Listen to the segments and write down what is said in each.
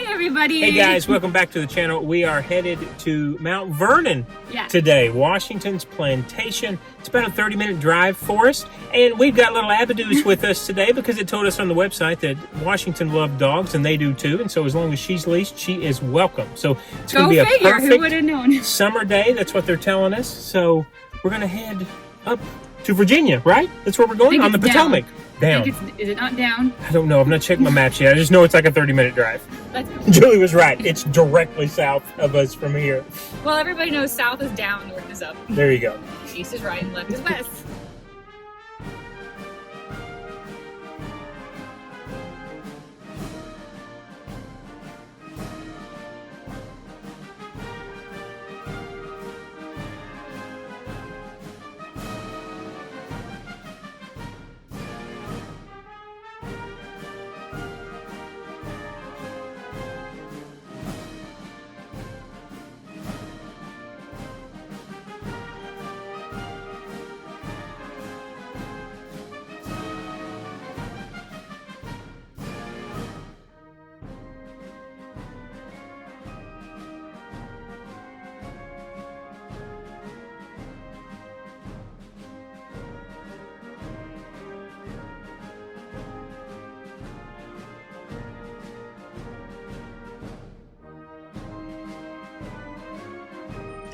everybody. Hey guys, welcome back to the channel. We are headed to Mount Vernon today, Washington's plantation. It's about a 30-minute drive for us, and we've got little Abadoos with us today because it told us on the website that Washington loved dogs, and they do too. And so as long as she's leashed, she is welcome. So it's going to be a perfect summer day. That's what they're telling us. So we're going to head up to Virginia, right? That's where we're going, on the Potomac. Down. Is it not down? I don't know. I've not checked my maps yet. I just know it's like a 30-minute drive. Julie was right. It's directly south of us from here. Well, everybody knows south is down, north is up. There you go. East is right and left is west.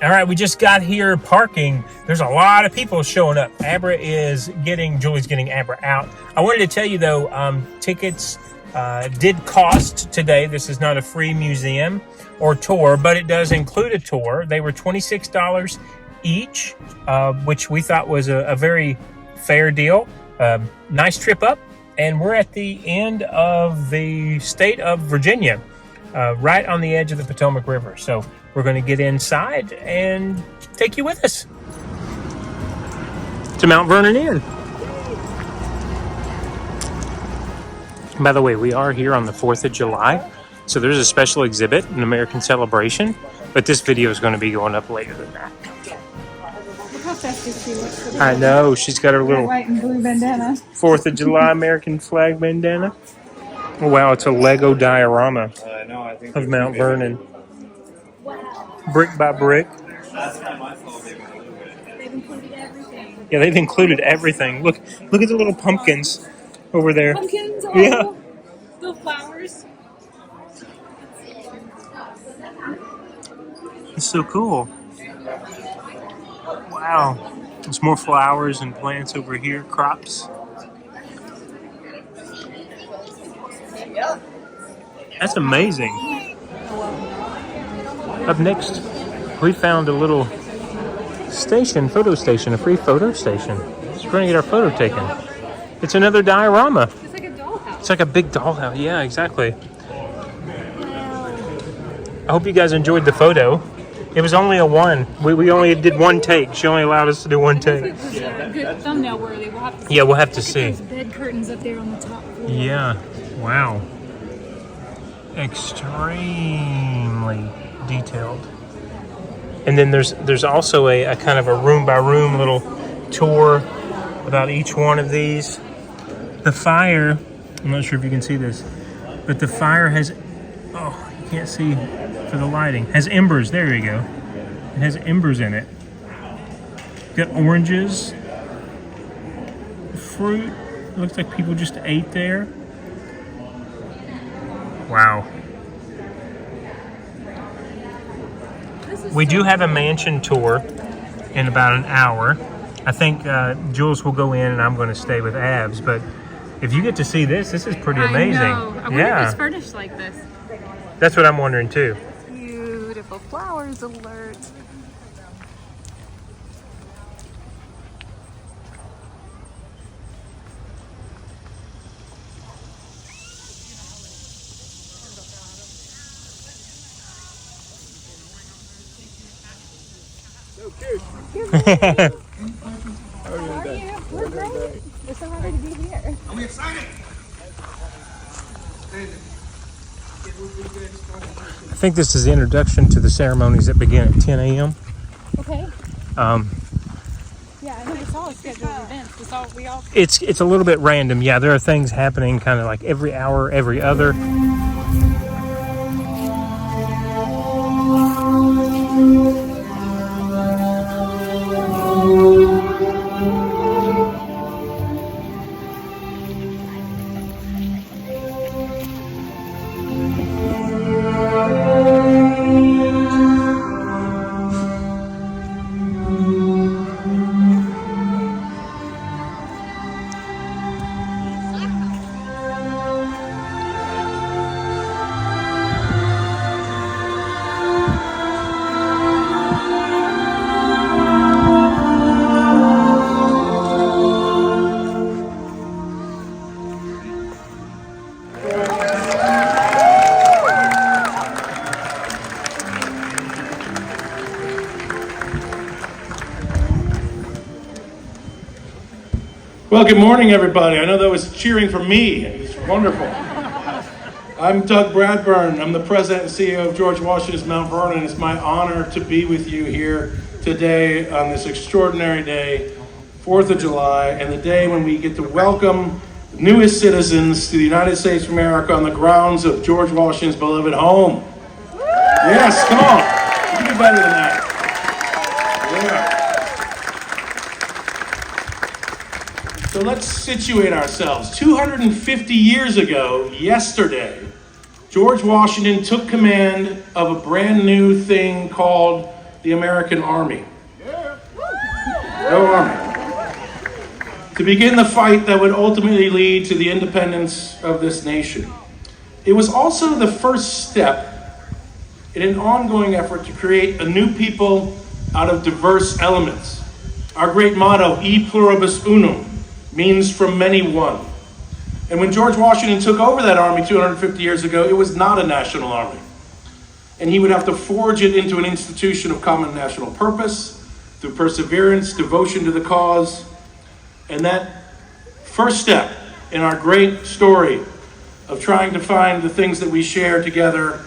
All right, we just got here parking. There's a lot of people showing up. Julie's getting Abra out. I wanted to tell you though, tickets did cost today. This is not a free museum or tour, but it does include a tour. They were $26 each, which we thought was a very fair deal. Nice trip up, and we're at the end of the state of Virginia, right on the edge of the Potomac River. So we're going to get inside and take you with us to Mount Vernon Inn. By the way, we are here on the 4th of July, so there's a special exhibit, an American celebration, but this video is going to be going up later than that. Look how festive she looks. I know, she's got her little white and blue bandana. 4th of July American flag bandana. Oh wow, it's a Lego diorama of Mount Vernon. Brick by brick. They've included everything. Yeah, they've included everything. Look at the little pumpkins over there. Pumpkins? Oh, yeah. The flowers. It's so cool. Wow. There's more flowers and plants over here, crops. That's amazing. Up next, we found a little photo station, a free photo station. So we're going to get our photo taken. It's another diorama. It's like a dollhouse. It's like a big dollhouse. Yeah, exactly. I hope you guys enjoyed the photo. It was only a one. We only did one take. She only allowed us to do one take. It was good thumbnail worthy. We'll have to see. Yeah, we'll have to see. Those bed curtains up there on the top floor. Yeah. Wow. Extremely detailed. And then there's also a kind of a room by room little tour about each one of these. The fire, I'm not sure if you can see this, but the fire has, oh, you can't see for the lighting, has embers. There you go. It has embers in it. Got oranges, fruit. It looks like people just ate there. Wow. We do have a mansion tour in about an hour. I think Jules will go in and I'm going to stay with Abs. But if you get to see this is pretty amazing. I know. I wonder if it's furnished like this. That's what I'm wondering too. Beautiful flowers alert. We're great. We're so happy to be here. I'm excited. I think this is the introduction to the ceremonies that begin at 10 a.m. Okay. Yeah, I never saw a scheduled event. It's a little bit random. Yeah, there are things happening kind of like every hour, every other. Well, good morning, everybody. I know that was cheering for me. It's wonderful. I'm Doug Bradburn. I'm the president and CEO of George Washington's Mount Vernon. It's my honor to be with you here today on this extraordinary day, 4th of July, and the day when we get to welcome newest citizens to the United States of America on the grounds of George Washington's beloved home. Yes, come on. You can do better than that. Yeah. So let's situate ourselves. 250 years ago, yesterday, George Washington took command of a brand new thing called the American Army. No army. To begin the fight that would ultimately lead to the independence of this nation. It was also the first step in an ongoing effort to create a new people out of diverse elements. Our great motto, E pluribus unum, means from many one. And when George Washington took over that army 250 years ago, it was not a national army. And he would have to forge it into an institution of common national purpose, through perseverance, devotion to the cause. And that first step in our great story of trying to find the things that we share together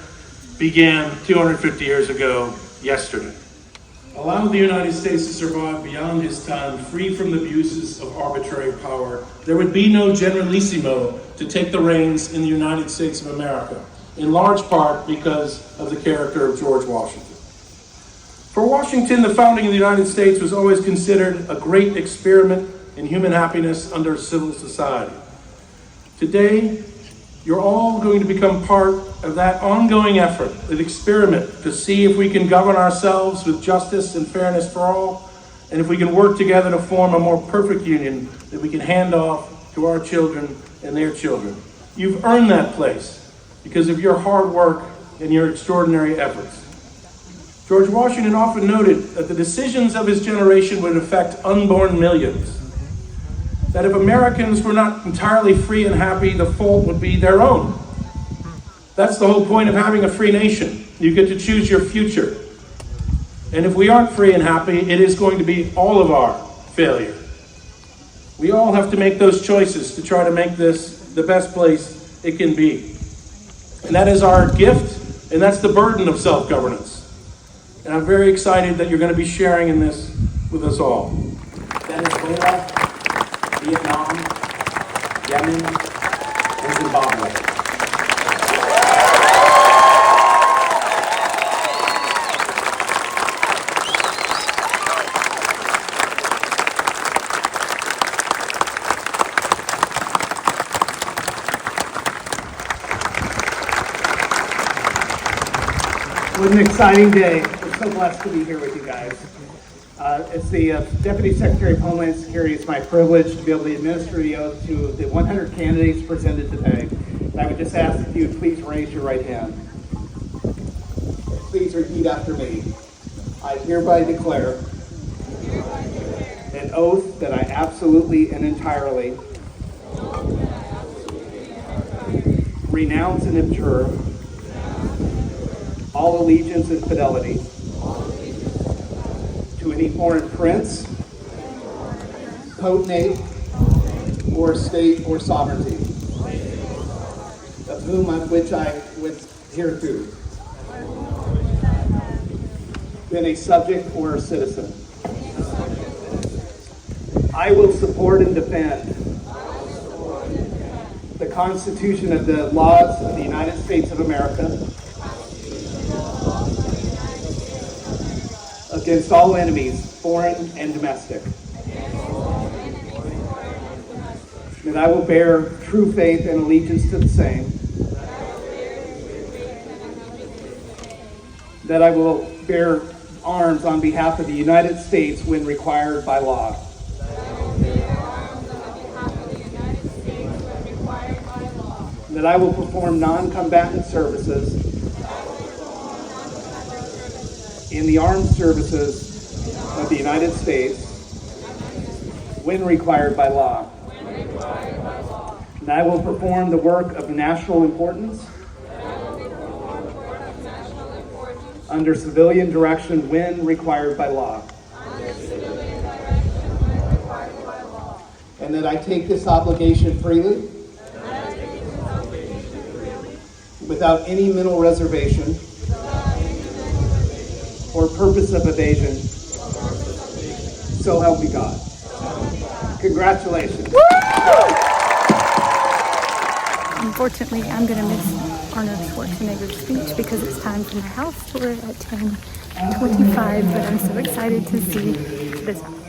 began 250 years ago yesterday. Allowed the United States to survive beyond his time, free from the abuses of arbitrary power. There would be no generalissimo to take the reins in the United States of America, in large part because of the character of George Washington. For Washington, the founding of the United States was always considered a great experiment in human happiness under civil society. Today, you're all going to become part of that ongoing effort, an experiment to see if we can govern ourselves with justice and fairness for all, and if we can work together to form a more perfect union that we can hand off to our children and their children. You've earned that place because of your hard work and your extraordinary efforts. George Washington often noted that the decisions of his generation would affect unborn millions. That if Americans were not entirely free and happy, the fault would be their own. That's the whole point of having a free nation. You get to choose your future. And if we aren't free and happy, it is going to be all of our failure. We all have to make those choices to try to make this the best place it can be. And that is our gift, and that's the burden of self-governance. And I'm very excited that you're going to be sharing in this with us all. Venezuela, Vietnam, Yemen, and Zimbabwe. What an exciting day. We're so blessed to be here with you guys. As the Deputy Secretary of Homeland Security, it's my privilege to be able to administer the oath to the 100 candidates presented today. And I would just ask if you would please raise your right hand. Please repeat after me. I hereby declare an oath that I absolutely and entirely renounce and abjure all allegiance and fidelity to any foreign prince, potentate, or state or sovereignty, of whom of which I was hereto been a subject or a citizen. I will support and defend the Constitution of the laws of the United States of America against all enemies, foreign and domestic. That I will bear true faith and allegiance to the same. That I will bear arms on behalf of the United States when required by law. That I will perform non-combatant services in the armed services of the United States when required by law. And I will perform the work of national importance under civilian direction when required by law. And and that I take this obligation freely without any mental reservation or purpose of evasion. So help me God. Congratulations. Unfortunately, I'm going to miss Arnold Schwarzenegger's speech because it's time for my house tour at 10:25, but I'm so excited to see this house.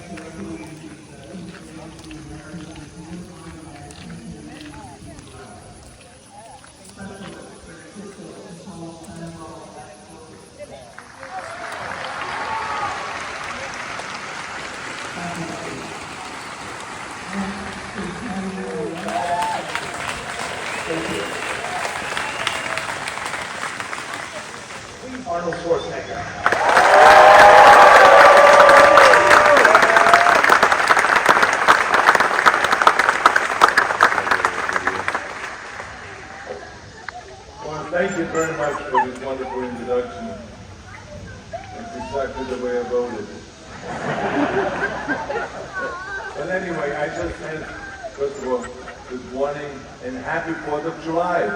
Arnold Schwarzenegger. Well, thank you very much for this wonderful introduction. That's exactly the way I wrote it. But anyway, I just said, first of all, good morning and happy 4th of July.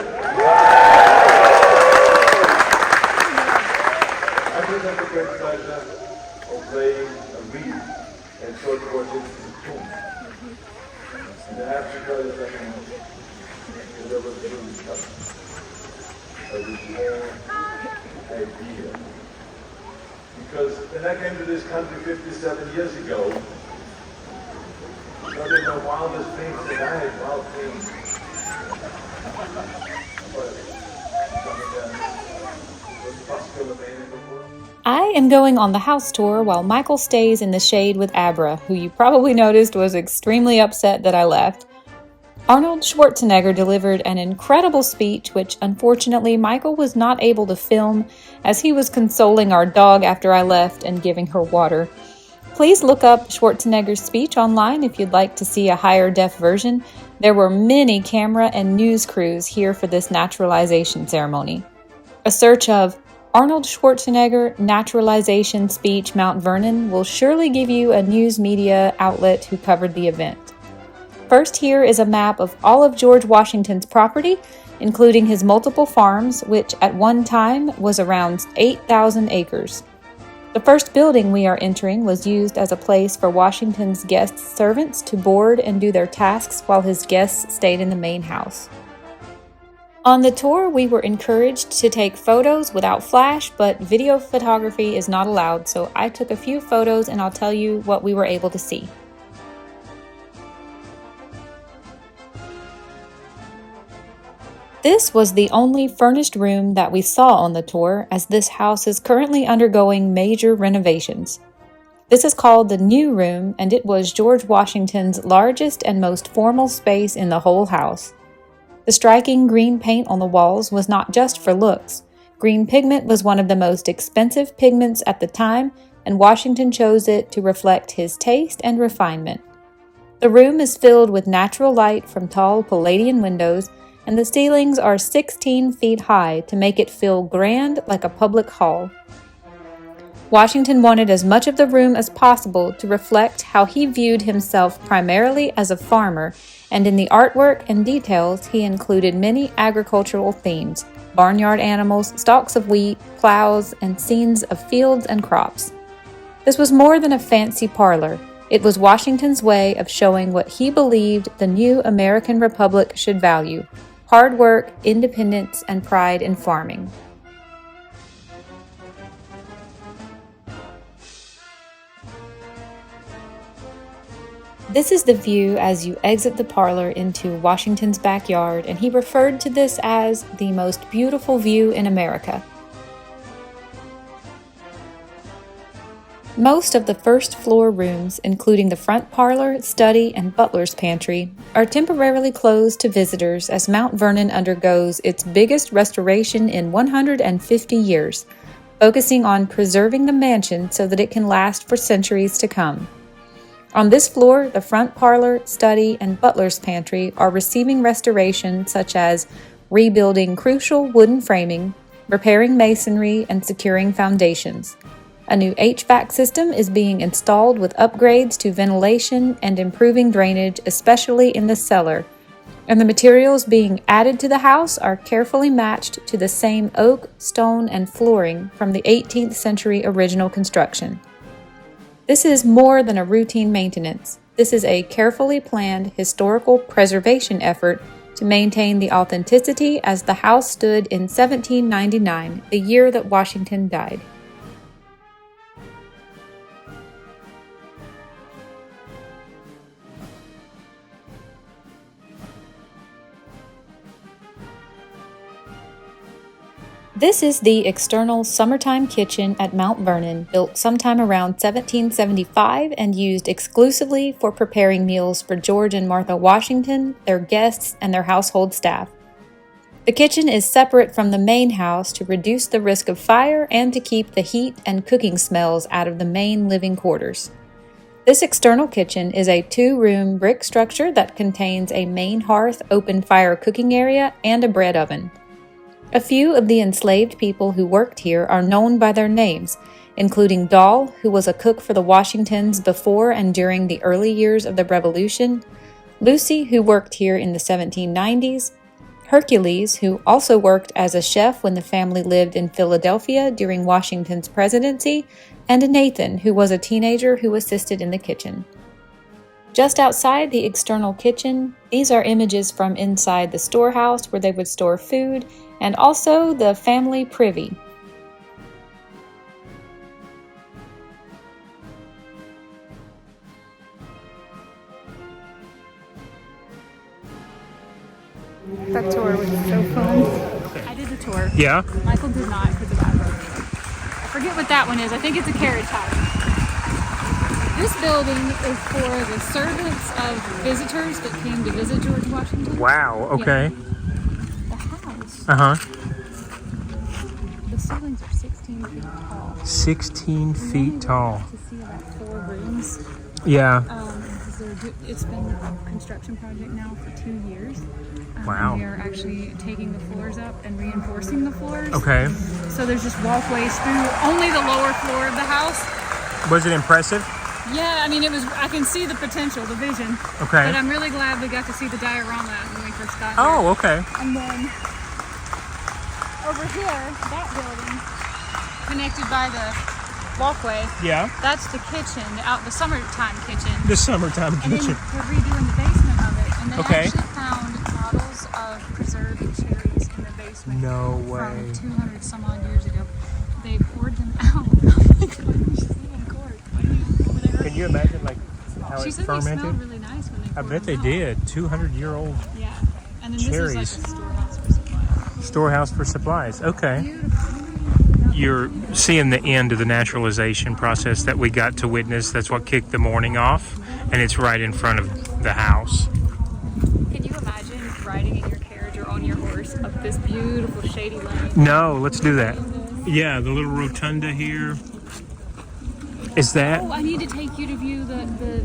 I just have the great pleasure of playing a reed and short portraits to the tomb. And I have to tell you something, that I was really tough. Of this whole idea. Because when I came to this country 57 years ago, one of the wildest things that I had, wild things. But something that was possible available. I am going on the house tour while Michael stays in the shade with Abra, who you probably noticed was extremely upset that I left. Arnold Schwarzenegger delivered an incredible speech, which unfortunately Michael was not able to film as he was consoling our dog after I left and giving her water. Please look up Schwarzenegger's speech online if you'd like to see a higher def version. There were many camera and news crews here for this naturalization ceremony. A search of Arnold Schwarzenegger naturalization speech Mount Vernon will surely give you a news media outlet who covered the event. First, here is a map of all of George Washington's property, including his multiple farms, which at one time was around 8,000 acres. The first building we are entering was used as a place for Washington's guest servants to board and do their tasks while his guests stayed in the main house. On the tour, we were encouraged to take photos without flash, but video photography is not allowed, so I took a few photos and I'll tell you what we were able to see. This was the only furnished room that we saw on the tour, as this house is currently undergoing major renovations. This is called the New Room, and it was George Washington's largest and most formal space in the whole house. The striking green paint on the walls was not just for looks. Green pigment was one of the most expensive pigments at the time, and Washington chose it to reflect his taste and refinement. The room is filled with natural light from tall Palladian windows, and the ceilings are 16 feet high to make it feel grand like a public hall. Washington wanted as much of the room as possible to reflect how he viewed himself primarily as a farmer, and in the artwork and details he included many agricultural themes: barnyard animals, stalks of wheat, plows, and scenes of fields and crops. This was more than a fancy parlor. It was Washington's way of showing what he believed the new American Republic should value: hard work, independence, and pride in farming. This is the view as you exit the parlor into Washington's backyard, and he referred to this as the most beautiful view in America. Most of the first floor rooms, including the front parlor, study, and butler's pantry, are temporarily closed to visitors as Mount Vernon undergoes its biggest restoration in 150 years, focusing on preserving the mansion so that it can last for centuries to come. On this floor, the front parlor, study, and butler's pantry are receiving restoration, such as rebuilding crucial wooden framing, repairing masonry, and securing foundations. A new HVAC system is being installed with upgrades to ventilation and improving drainage, especially in the cellar. And the materials being added to the house are carefully matched to the same oak, stone, and flooring from the 18th century original construction. This is more than a routine maintenance. This is a carefully planned historical preservation effort to maintain the authenticity as the house stood in 1799, the year that Washington died. This is the external summertime kitchen at Mount Vernon, built sometime around 1775 and used exclusively for preparing meals for George and Martha Washington, their guests, and their household staff. The kitchen is separate from the main house to reduce the risk of fire and to keep the heat and cooking smells out of the main living quarters. This external kitchen is a 2-room brick structure that contains a main hearth, open fire cooking area, and a bread oven. A few of the enslaved people who worked here are known by their names, including Doll, who was a cook for the Washingtons before and during the early years of the Revolution, Lucy, who worked here in the 1790s, Hercules, who also worked as a chef when the family lived in Philadelphia during Washington's presidency, and Nathan, who was a teenager who assisted in the kitchen. Just outside the external kitchen, these are images from inside the storehouse where they would store food, and also the family privy. That tour was so fun. I did the tour. Yeah. Michael did not because of Abra. I forget what that one is. I think it's a carriage house. This building is for the servants of visitors that came to visit George Washington. Wow, okay. The house, Uh-huh. the ceilings are 16 feet tall. 16 feet tall. To see like 4 rooms. Yeah. It's been a construction project now for 2 years. Wow. And we are actually taking the floors up and reinforcing the floors. Okay. So there's just walkways through only the lower floor of the house. Was it impressive? Yeah, I mean, I can see the potential, the vision. Okay. But I'm really glad we got to see the diorama when we first got here. Oh, okay. And then over here, that building, connected by the walkway, Yeah. that's the kitchen, the summertime kitchen. The summertime And then kitchen. we're redoing the basement of it. And they Okay. actually found bottles of preserved cherries in the basement. No way. From 200 some odd years ago. They poured them out. Oh my God, you should see them poured. Can you imagine like how She it said they fermented? smelled really nice when they I poured bet they them out. did. 200-year-old Yeah. And then Cherries. this is like a storehouse for supplies. storehouse for supplies. Okay. Beautiful. You're seeing the end of the naturalization process that we got to witness. That's what kicked the morning off, and it's right in front of the house. Can you imagine riding in your carriage or on your horse up this beautiful shady lane? No, let's do that. Yeah, the little rotunda here. Is that? Oh, I need to take you to view the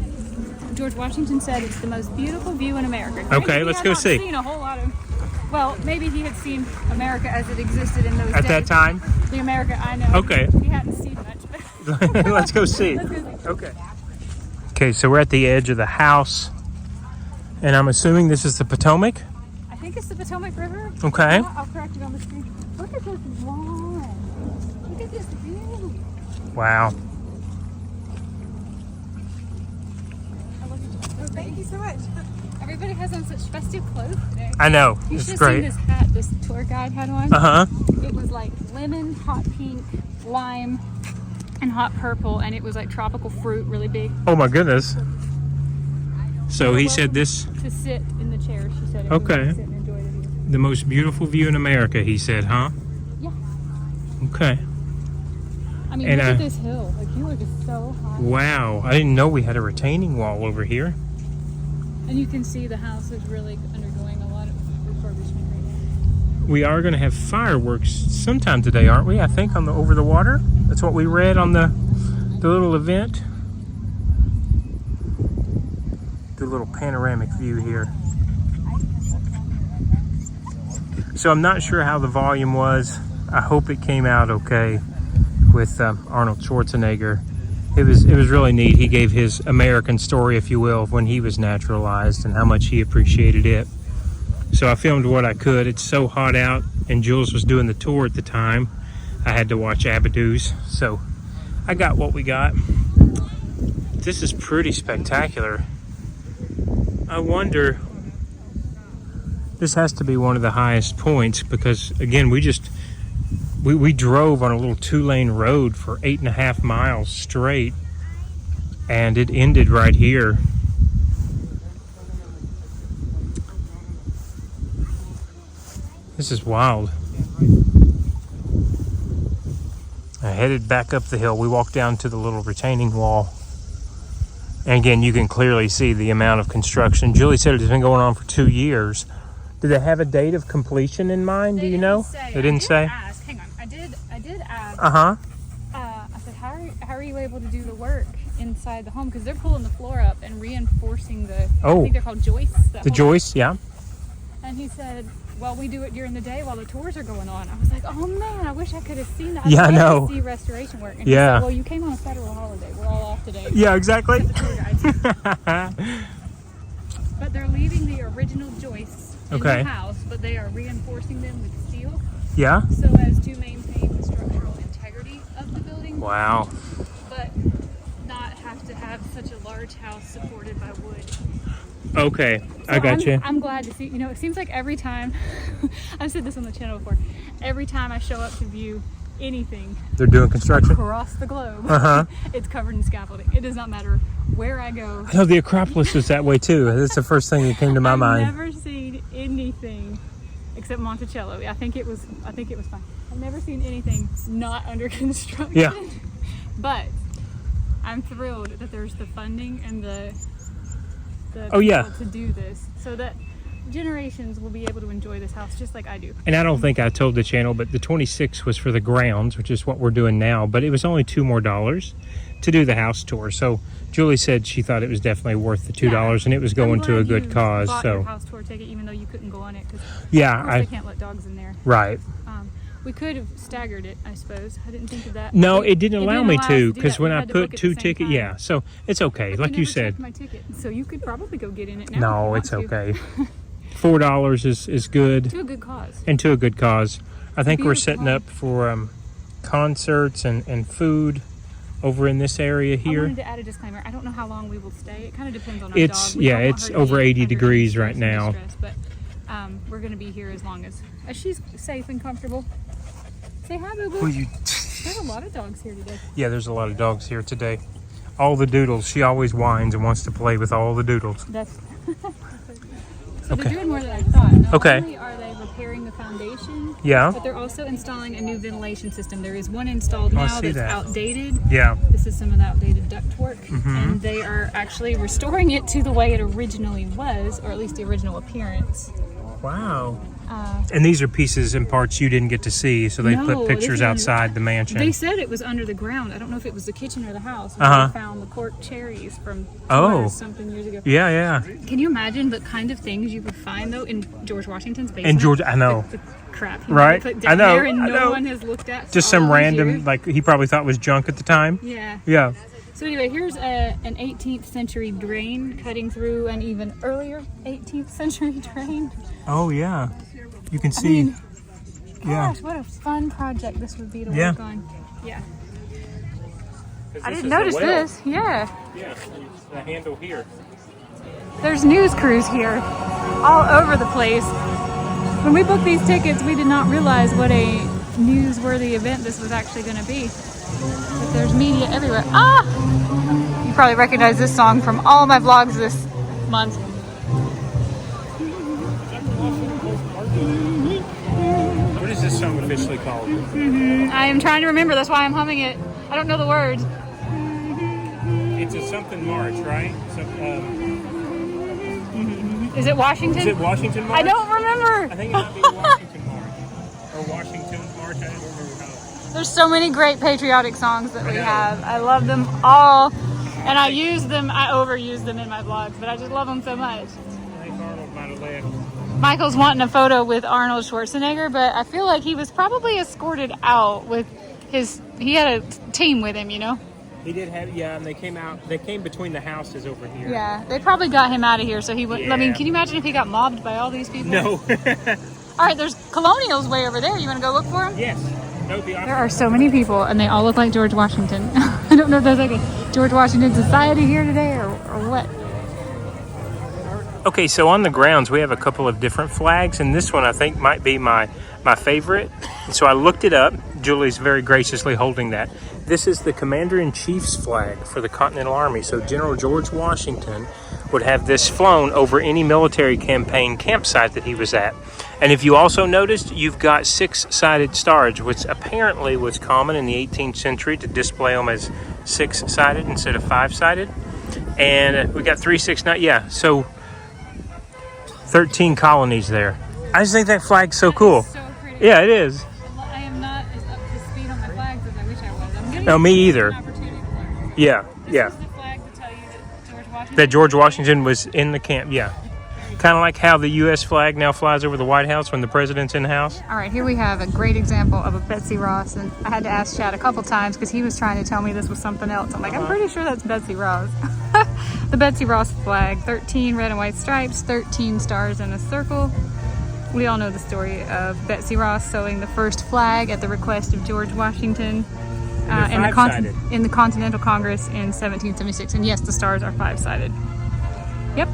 George Washington said it's the most beautiful view in America. Okay, He let's had go not see. Seen a whole lot of. Well, maybe he had seen America as it existed in those days. At that time? The America I know. Okay. He hadn't seen much. But Let's go see. Let's go see. Okay. Okay, so we're at the edge of the house, and I'm assuming this is the Potomac. I think it's the Potomac River. Okay. I'll correct it on the screen. Look at this lawn. Look at this view. Wow. Thank you so much. Everybody has on such festive clothes today. I know. You It's should have great. seen this hat this tour guide had on. Uh-huh. It was like lemon, hot pink, lime, and hot purple, and it was like tropical fruit, really big. Oh my goodness. So he said this, To sit in the chair, she said. Okay. Sit and enjoy the view. the most beautiful view in America, he said, huh? Yeah. Okay. I mean, And, look at this hill. Like, you are just so high. Wow. I didn't know we had a retaining wall over here. And you can see the house is really undergoing a lot of refurbishment right now. We are going to have fireworks sometime today, aren't we? I think on the over the water. That's what we read on the little event. The little panoramic view here. So I'm not sure how the volume was. I hope it came out okay. with Arnold Schwarzenegger. It was really neat. He gave his American story, if you will, of when he was naturalized and how much he appreciated it. So I filmed what I could. It's so hot out, and Jules was doing the tour at the time. I had to watch Abadu's, so I got what we got. This is pretty spectacular. I wonder, this has to be one of the highest points because, again, we drove on a little 2-lane road for 8.5 miles straight, and it ended right here. This is wild. I headed back up the hill. We walked down to the little retaining wall. And again, you can clearly see the amount of construction. Julie said it's been going on for 2 years. Did they have a date of completion in mind? Do you know? They didn't say. Ask. Hang on. I did ask. Uh-huh. I said, how are you able to do the work inside the home? Because they're pulling the floor up and reinforcing the. I think they're called joists. The joists, yeah. And he said, well, we do it during the day while the tours are going on. I was like, oh man, I wish I could have seen that. Yeah, I know. To see restoration work. And he said, well, you came on a federal holiday. We're all off today. Yeah, exactly. But they're leaving the original joists in the house, but they are reinforcing them with steel. Yeah. So as to maintain the structural integrity of the building. Wow. But not have to have such a large house supported by wood. Okay, So I got you. I'm glad to see, it seems like every time, I've said this on the channel before, every time I show up to view anything They're doing construction across the globe, it's covered in scaffolding. It does not matter where I go. I know the Acropolis was that way too. That's the first thing that came to my mind. I've never seen anything except Monticello. I think it was fine. I've never seen anything not under construction. Yeah. But I'm thrilled that there's the funding and the yeah, to do this so that generations will be able to enjoy this house just like I do. And I don't think I told the channel, but the 26 was for the grounds, which is what we're doing now, but it was only $2 more to do the house tour. So Julie said she thought it was definitely worth the $2 and it was going to a good cause. Bought So your house tour ticket even though you couldn't go on it because I can't let dogs in there. Right. We could have staggered it, I suppose. I didn't think of that. No, it didn't allow me to because when I put 2 tickets, yeah. So it's okay, but like you said. My ticket, so you could probably go get in it now. No, it's okay. $4 is good. To a good cause. And to a good cause. I think we're Beautiful setting home. up for concerts and food over in this area I here. wanted to add a disclaimer. I don't know how long we will stay. It kind of depends on our It's dog. We don't want it's her to over be 80 under degrees stress right and now. distress, but we're going to be here as long as she's safe and comfortable. Say hi, Boo Boo. Will you? There's a lot of dogs here today. Yeah, there's a lot of dogs here today. All the doodles. She always whines and wants to play with all the doodles. That's so they're doing more than I thought. Not only are they repairing the foundation, Yeah. but they're also installing a new ventilation system. There is one installed now that's outdated. Yeah. This is some of the outdated ductwork, and they are actually restoring it to the way it originally was, or at least the original appearance. Wow. And these are pieces and parts you didn't get to see, so they put pictures outside the mansion. They said it was under the ground. I don't know if it was the kitchen or the house. Where they found the cork cherries from something years ago. Yeah, yeah. Can you imagine the kind of things you would find though in George Washington's basement? And George, I know. The crap he Right? put down I know. there and I no know. one has looked at. Just all some these random, years. like he probably thought was junk at the time. Yeah. Yeah. So anyway, here's an 18th century drain cutting through an even earlier 18th century drain. Oh yeah. You can see. Gosh, what a fun project this would be to work on. Yeah. I didn't notice this. Yeah. Yeah, the handle here. There's news crews here all over the place. When we booked these tickets, we did not realize what a newsworthy event this was actually going to be. But there's media everywhere. Ah! You probably recognize this song from all my vlogs this month. What is this song officially called? I am trying to remember. That's why I'm humming it. I don't know the words. It's a something march, right? Is it Washington? Is it Washington March? I don't remember. I think it might be the Washington March. Or Washington March, I don't remember how. There's so many great patriotic songs that we have. I love them all. And I use them, I overuse them in my vlogs, but I just love them so much. I think Arnold might have left. Michael's wanting a photo with Arnold Schwarzenegger, but I feel like he was probably escorted out with he had a team with him, you know. He did have, yeah, and they came between the houses over here. Yeah, they probably got him out of here so he wouldn't. I mean, Yeah. can you imagine if he got mobbed by all these people? No. All right, there's Colonials way over there. You want to go look for him? Yes. That would be awesome. There are so many people, and they all look like George Washington. I don't know if there's like a George Washington Society here today or what. Okay, so on the grounds, we have a couple of different flags, and this one I think might be my favorite. So I looked it up. Julie's very graciously holding that. This is the Commander-in-Chief's flag for the Continental Army. So General George Washington would have this flown over any military campaign campsite that he was at. And if you also noticed, you've got 6-sided stars, which apparently was common in the 18th century to display them as 6-sided instead of 5-sided. And we got 3, 6, 9, yeah, so 13 colonies there. I just think that flag's so cool. So pretty. Yeah, it is. I am not as up to speed on my flags as I wish I was. I'm getting No, me either. an opportunity to learn. Yeah, yeah. This is the flag to tell you that George Washington. That George Washington was in the camp, yeah. Kind of like how the U.S. flag now flies over the White House when the president's in the house. All right, here we have a great example of a Betsy Ross, and I had to ask Chad a couple times because he was trying to tell me this was something else. I'm like, I'm pretty sure that's Betsy Ross. The Betsy Ross flag, 13 red and white stripes, 13 stars in a circle. We all know the story of Betsy Ross sewing the first flag at the request of George Washington in the Continental Congress in 1776. And yes, the stars are 5-sided. Yep.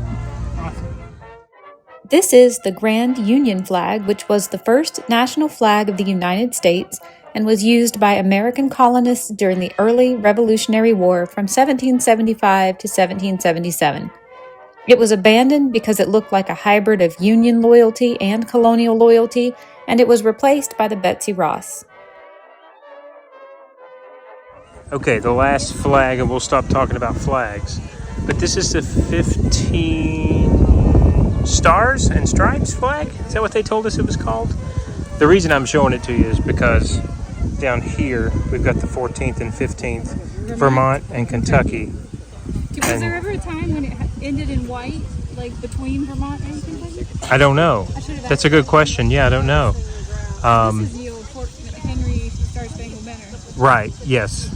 This is the Grand Union flag, which was the first national flag of the United States and was used by American colonists during the early Revolutionary War from 1775 to 1777. It was abandoned because it looked like a hybrid of Union loyalty and colonial loyalty, and it was replaced by the Betsy Ross. Okay, the last flag, and we'll stop talking about flags. But this is the 15 stars and stripes flag? Is that what they told us it was called? The reason I'm showing it to you is because down here we've got the 14th and 15th, Vermont and Kentucky. Was there ever a time when it ended in white, like between Vermont and Kentucky? I don't know. That's a good question. Yeah, I don't know. This is the old Fort McHenry Star Spangled Banner. Right, yes.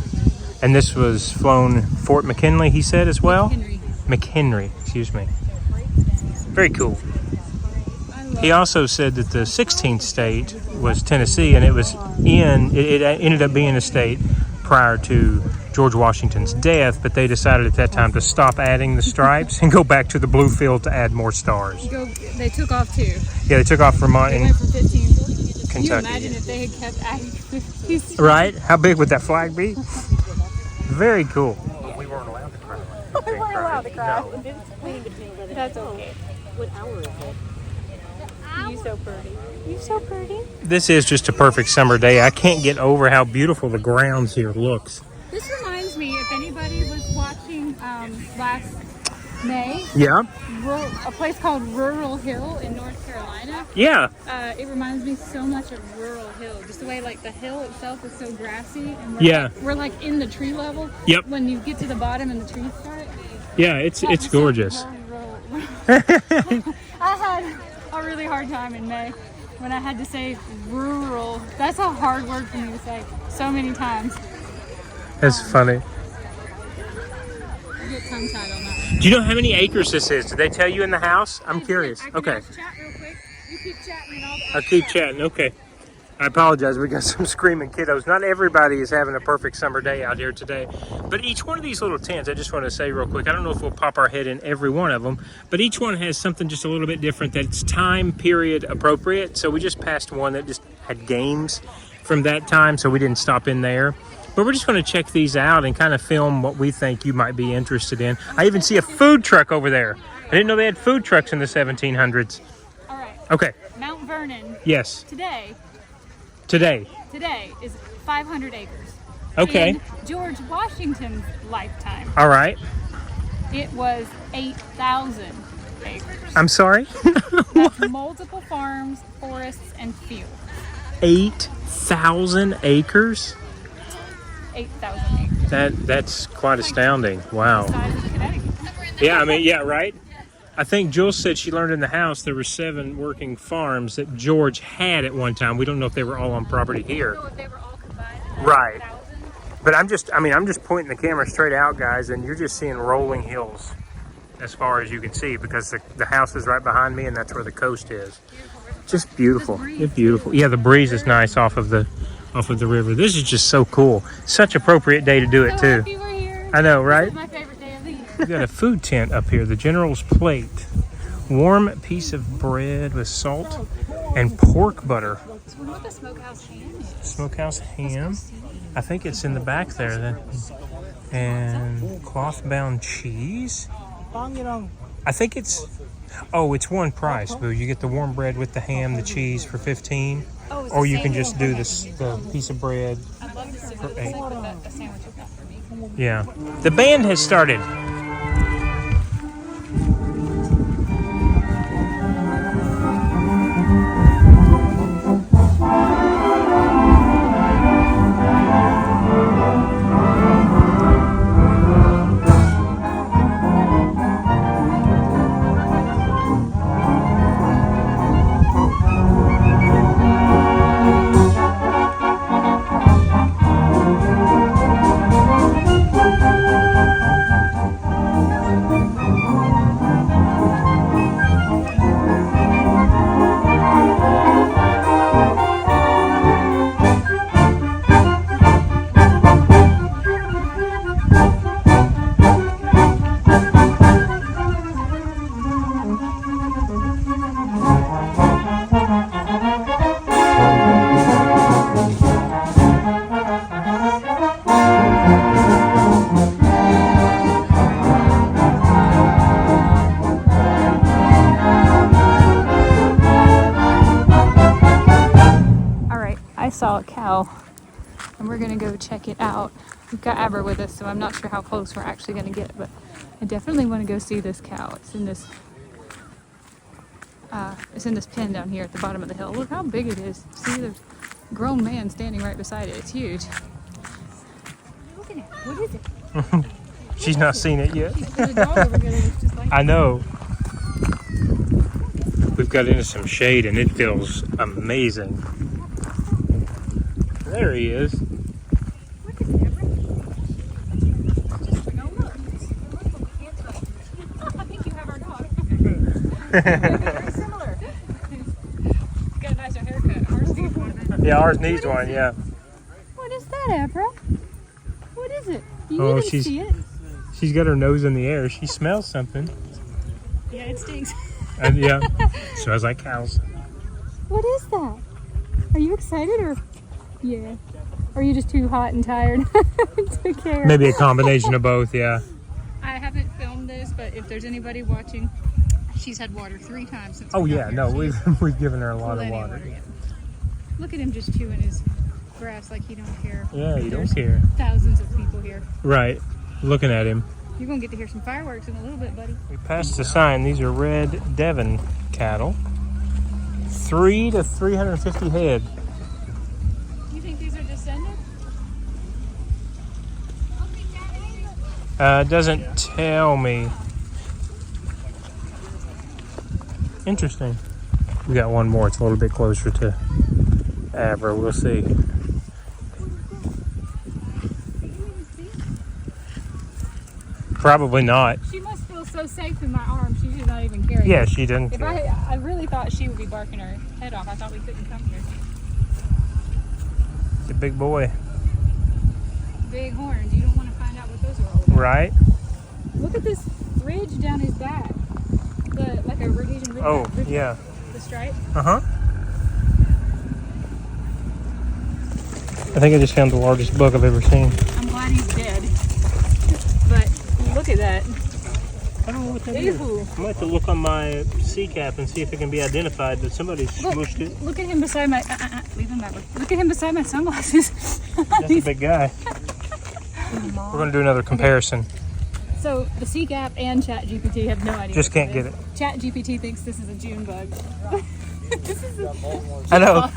And this was flown Fort McKinley, he said, as well? McHenry, excuse me. Very cool. He also said that the 16th state was Tennessee, and it ended up being a state prior to George Washington's death, but they decided at that time to stop adding the stripes and go back to the blue field to add more stars. They took off too. Yeah, they took off Vermont They and went from 15 to Kentucky. Can you imagine if they had kept adding 50? Right? How big would that flag be? Very cool. We weren't allowed to cry. We weren't allowed to cry. No. That's okay. What hour is it? You so pretty. You so pretty. This is just a perfect summer day. I can't get over how beautiful the grounds here looks. This reminds me, if anybody was watching last May, Yeah? a place called Rural Hill in North Carolina. Yeah. It reminds me so much of Rural Hill. Just the way like the hill itself is so grassy, and we're like in the tree level. Yep. When you get to the bottom and the trees start. Yeah, it's gorgeous. I had a really hard time in May when I had to say rural. That's a hard word for me to say so many times. That's funny. I get tongue-tied on that. Do you know how many acres this is? Did they tell you in the house? I'm curious. I can Okay. ask chat real quick. You keep chatting and I'll keep chatting. Okay. I apologize. We got some screaming kiddos. Not everybody is having a perfect summer day out here today. But each one of these little tents, I just want to say real quick, I don't know if we'll pop our head in every one of them, but each one has something just a little bit different that's time period appropriate. So we just passed one that just had games from that time, so we didn't stop in there. But we're just going to check these out and kind of film what we think you might be interested in. I even see a food truck over there. I didn't know they had food trucks in the 1700s. All right. Okay. Mount Vernon. Yes. Today is 500 acres. Okay. In George Washington's lifetime, All right. it was 8,000 acres. I'm sorry? That's multiple farms, forests, and fields. 8,000 acres? 8,000 acres. That's quite astounding. Wow. The size of Connecticut. Yeah, I mean, yeah, right? I think Jules said she learned in the house there were 7 working farms that George had at one time. We don't know if they were all on property here. I don't know if they were all combined. Right. But I'm just pointing the camera straight out, guys, and you're just seeing rolling hills as far as you can see because the house is right behind me and that's where the coast is. Just beautiful. It's beautiful. Yeah, the breeze is nice off of the river. This is just so cool. Such appropriate day to do it too. Happy we're here. I know, right? This is my favorite day of the year. We got a food tent up here, the General's Plate. Warm piece of bread with salt and pork butter. So what the smokehouse ham is. Smokehouse ham. I think it's in the back there then. And cloth-bound cheese. I think it's one price, Boo. You get the warm bread with the ham, the cheese for $15. Oh, Or you can just do the piece of bread I'd love to see for put $8. that sandwich with that for me. Yeah. The band has started. Saw a cow and we're gonna go check it out. We've got Abra with us, so I'm not sure how close we're actually gonna get, but I definitely want to go see this cow. It's in this pen down here at the bottom of the hill. Look how big it is. See, there's a grown man standing right beside it. It's huge. Look at it. What is it? She's not seen it yet. There's a dog over here that looks just like I know. We've got into some shade and it feels amazing. There he is. What is it? Just no look. I think you have our dog. Very similar. Got a nicer haircut. Ours needs one. Yeah, ours needs one, yeah. What is that, Abra? What is it? You Oh, didn't see it. She's got her nose in the air. She smells something. Yeah, it stinks. And yeah, smells like cows. What is that? Are you excited or? Yeah. Or are you just too hot and tired to care? Maybe a combination of both, yeah. I haven't filmed this, but if there's anybody watching, she's had water 3 times since. Oh we got yeah, here. no, She's we've given her a lot of plenty water. yeah. Look at him just chewing his grass like he don't care. Yeah, you don't There's care. Thousands of people here. Right, looking at him. You're gonna get to hear some fireworks in a little bit, buddy. We passed the sign. These are red Devon cattle. 3 to 350 head. You think these are descended? Doesn't tell me. Interesting. We got one more. It's a little bit closer to Abra. We'll see. Probably not. She must feel so safe in my arms. She did not even care. Yeah, she didn't If care. I really thought she would be barking her head off. I thought we couldn't come here. It's a big boy. Big horns. You don't want to find out what those are all about. Right? Look at this ridge down his back. Like a Rhodesian ridge. Oh, yeah. The stripe. Uh-huh. I think I just found the largest buck I've ever seen. I'm glad he's dead. But look at that. I don't know what that is. Ew. I might have to look on my sea cap and see if it can be identified, but somebody smushed it. Look at him beside my. Leave him that way. Look at him beside my sunglasses. That's a big guy. We're going to do another comparison. So the Sea Gap and ChatGPT have no idea. Just what can't this get is. it. ChatGPT thinks this is a June bug. This is a I know.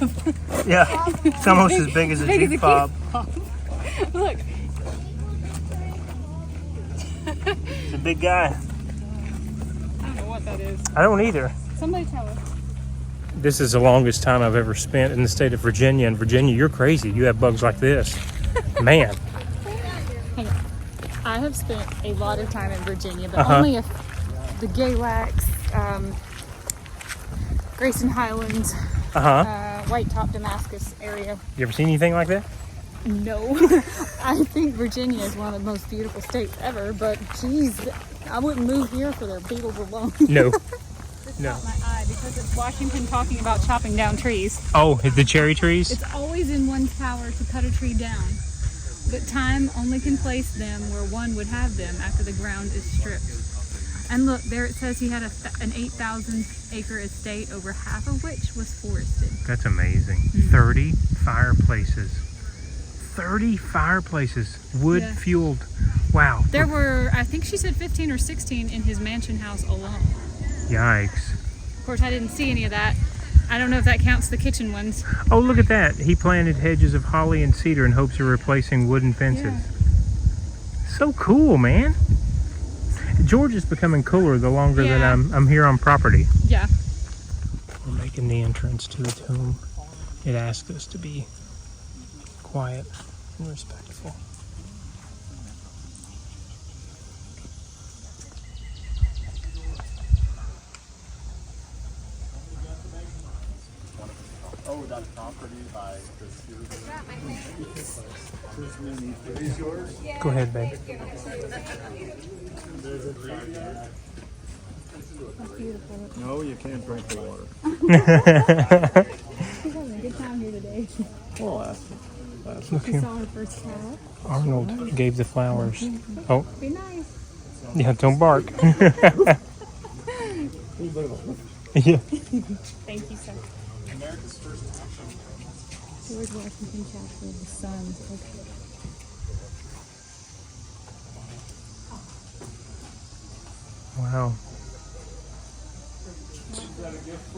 Yeah. It's almost as big as a big as a Jeep fob. Look. It's a big guy. I don't know what that is. I don't either. Somebody tell us. This is the longest time I've ever spent in the state of Virginia. In Virginia, you're crazy. You have bugs like this. Man. Hang on. I have spent a lot of time in Virginia, but only if the Galax, Grayson Highlands, White Top, Damascus area. You ever seen anything like that? No. I think Virginia is one of the most beautiful states ever, but geez, I wouldn't move here for their beetles alone. No. This caught my eye because it's Washington talking about chopping down trees. Oh, the cherry trees? It's always in one's power to cut a tree down, but time only can place them where one would have them after the ground is stripped. And look, there it says he had an 8,000 acre estate, over half of which was forested. That's amazing. 30 fireplaces. 30 fireplaces, wood fueled. Wow. There were, I think she said 15 or 16 in his mansion house alone. Yikes. Of course, I didn't see any of that. I don't know if that counts the kitchen ones. Oh, look at that. He planted hedges of holly and cedar in hopes of replacing wooden fences. Yeah. So cool, man. George is becoming cooler the longer that I'm here on property. Yeah. We're making the entrance to the tomb. It asked us to be quiet and respectful. Oh, that property by the student. Go ahead, babe. No, you can't drink the water. He's having a good time here today. Well, ask him. Look here. Saw her first cat. Arnold gave the flowers. Oh, Be nice. yeah, don't bark. Yeah. Thank you, sir. George Washington Chapel, the sun. Wow.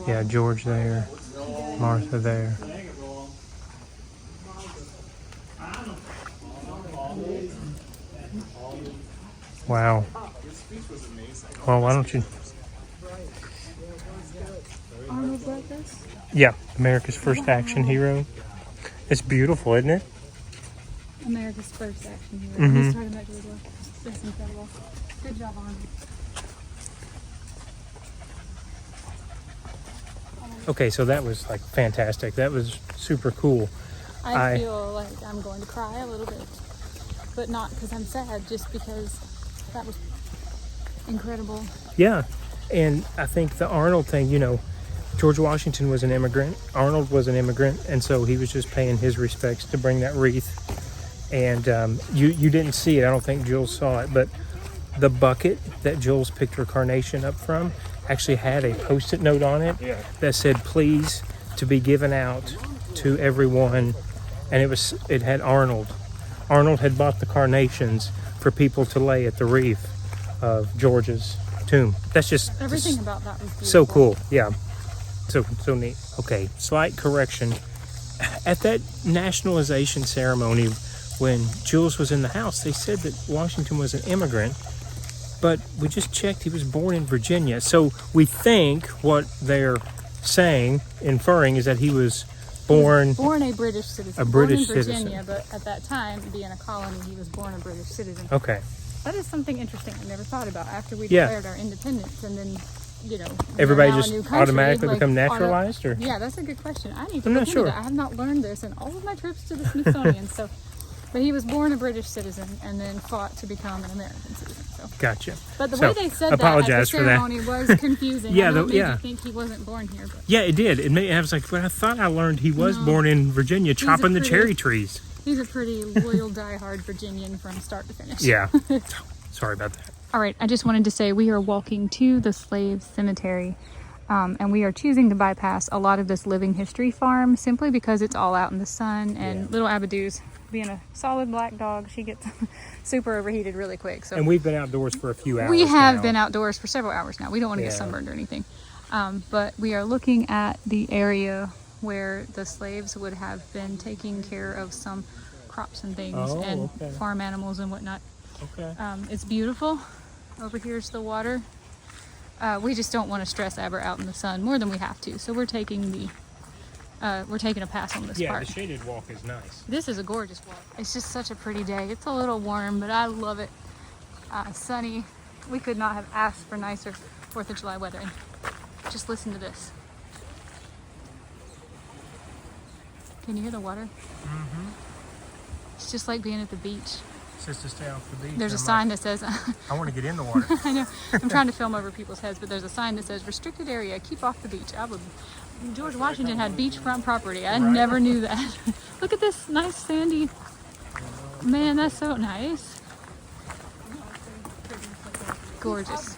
Yeah, George there. Martha there. Wow. Well, why don't you... Arnold wrote this? Yeah, America's first action hero. It's beautiful, isn't it? America's first action hero. He's talking about George Washington. That's incredible. Good job, Arnold. Okay, so that was like fantastic. That was super cool. I feel like I'm going to cry a little bit, but not because I'm sad, just because that was incredible. Yeah, and I think the Arnold thing, you know, George Washington was an immigrant. Arnold was an immigrant, and so he was just paying his respects to bring that wreath. And you didn't see it. I don't think Jules saw it, but the bucket that Jules picked her carnation up from actually had a Post-it note on it that said, "Please, to be given out to everyone." And it had Arnold. Arnold had bought the carnations for people to lay at the reef of George's tomb. That's just Everything about that was beautiful. so cool. Yeah. So neat. Okay, slight correction. At that nationalization ceremony, when Jules was in the house, they said that Washington was an immigrant, but we just checked he was born in Virginia. So we think what they're saying, inferring, is that he was born a British citizen. A British born in Virginia, citizen. But at that time, being a colony, he was born a British citizen. Okay. That is something interesting I never thought about. After we Yeah. declared our independence, and then, you know, Everybody we're now just a new country, automatically like, become naturalized, or? Yeah, that's a good question. I need to I'm look not into sure. that. I have not learned this in all of my trips to the Smithsonian. But he was born a British citizen and then fought to become an American citizen. So. Gotcha. But the So, way they said apologize that for that. at the ceremony was confusing. Yeah, I know it made yeah. you think he wasn't born here. But Yeah, it did. I was like, but I thought I learned he was born in Virginia, chopping the pretty- cherry trees. he's a pretty loyal, diehard Virginian from start to finish. Yeah. Sorry about that. All right, I just wanted to say we are walking to the slave cemetery, and we are choosing to bypass a lot of this living history farm simply because it's all out in the sun, and little Abadu's being a solid black dog, she gets super overheated really quick. So And we've been outdoors for a few hours we have now. been outdoors for several hours now. We don't want to get Yeah. sunburned or anything, but we are looking at the area where the slaves would have been taking care of some crops and things Oh, and okay. farm animals and whatnot. Okay. It's beautiful. Over here's the water. We just don't want to stress Aber out in the sun more than we have to, so we're taking the we're taking a pass on this Yeah, part. the shaded walk is nice. This is a gorgeous walk. It's just such a pretty day. It's a little warm, but I love it. Sunny. We could not have asked for nicer 4th of July weather. And just listen to this. Can you hear the water? Mm-hmm. It's just like being at the beach. It says to stay off the beach. There's a I'm sign like, that says, I want to get in the water. I know, I'm trying to film over people's heads, but there's a sign that says restricted area, keep off the beach. George Washington had beachfront property. I never knew that. Look at this nice sandy, man, that's so nice. Gorgeous.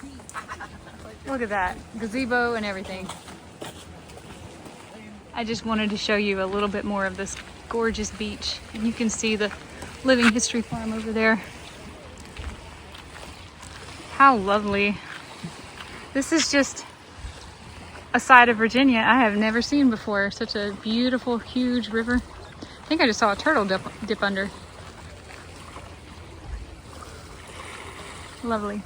Look at that, gazebo and everything. I just wanted to show you a little bit more of this gorgeous beach. And you can see the Living History Farm over there. How lovely. This is just a side of Virginia I have never seen before. Such a beautiful, huge river. I think I just saw a turtle dip under. Lovely.